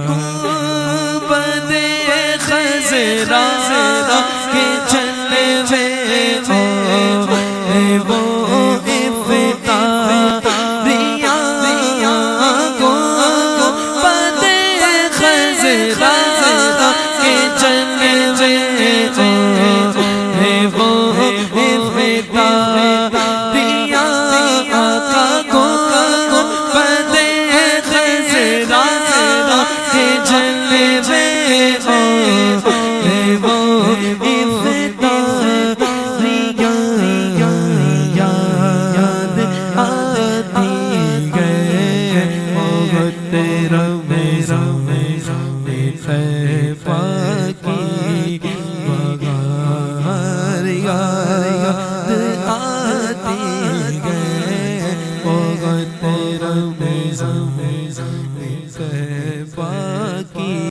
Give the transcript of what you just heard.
گنبد خضرا کے جلوے وہ افطاریاں گنبد خضرا کے جلوے وہ افطاریاں آقا گنبد خضرا کے جلوے وہ یاد آتی گئے تیرا میرا خیفہ کی بغار یاد آتی گئے تیرا میرا خیفہ کی